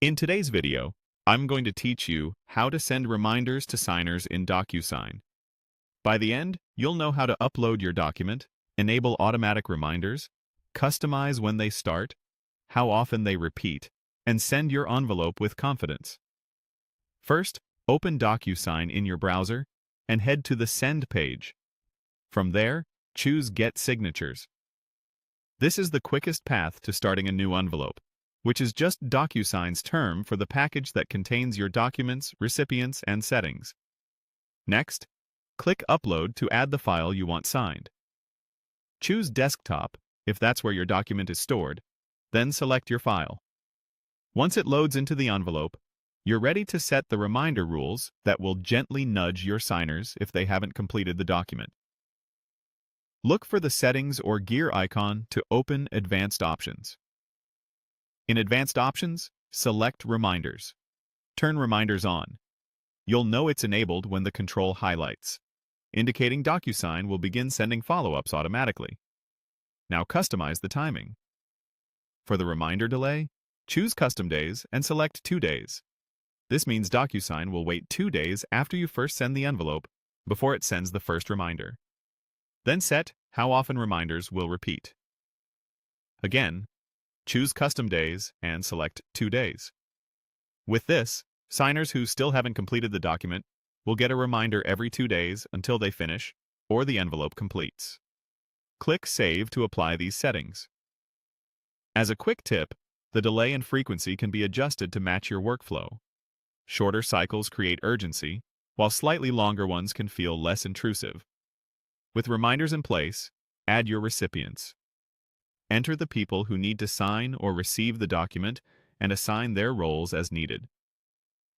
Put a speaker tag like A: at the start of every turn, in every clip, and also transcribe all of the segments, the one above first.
A: In today's video, I'm going to teach you how to send reminders to signers in DocuSign. By the end, you'll know how to upload your document, enable automatic reminders, customize when they start, how often they repeat, and send your envelope with confidence. First, open DocuSign in your browser and head to the Send page. From there, choose Get Signatures. This is the quickest path to starting a new envelope, which is just DocuSign's term for the package that contains your documents, recipients, and settings. Next, click Upload to add the file you want signed. Choose Desktop if that's where your document is stored, then select your file. Once it loads into the envelope, you're ready to set the reminder rules that will gently nudge your signers if they haven't completed the document. Look for the Settings or Gear icon to open Advanced Options. In Advanced Options, select Reminders. Turn Reminders on. You'll know it's enabled when the control highlights, indicating DocuSign will begin sending follow-ups automatically. Now customize the timing. For the reminder delay, choose Custom Days and select 2 days. This means DocuSign will wait 2 days after you first send the envelope before it sends the first reminder. Then set how often reminders will repeat. Again, choose Custom Days and select 2 days. With this, signers who still haven't completed the document will get a reminder every 2 days until they finish or the envelope completes. Click Save to apply these settings. As a quick tip, the delay and frequency can be adjusted to match your workflow. Shorter cycles create urgency, while slightly longer ones can feel less intrusive. With reminders in place, add your recipients. Enter the people who need to sign or receive the document and assign their roles as needed.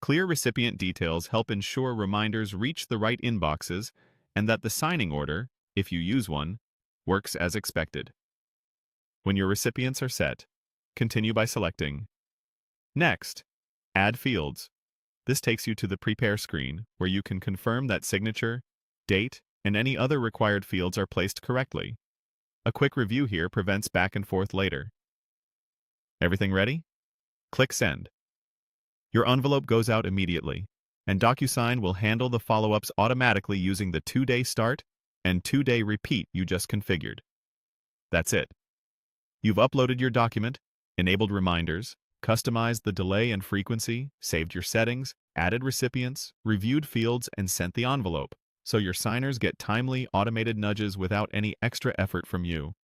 A: Clear recipient details help ensure reminders reach the right inboxes and that the signing order, if you use one, works as expected. When your recipients are set, continue by selecting Next, Add Fields. This takes you to the Prepare screen where you can confirm that signature, date, and any other required fields are placed correctly. A quick review here prevents back and forth later. Everything ready? Click Send. Your envelope goes out immediately, and DocuSign will handle the follow-ups automatically using the 2-day start and 2-day repeat you just configured. That's it. You've uploaded your document, enabled reminders, customized the delay and frequency, saved your settings, added recipients, reviewed fields, and sent the envelope, so your signers get timely, automated nudges without any extra effort from you.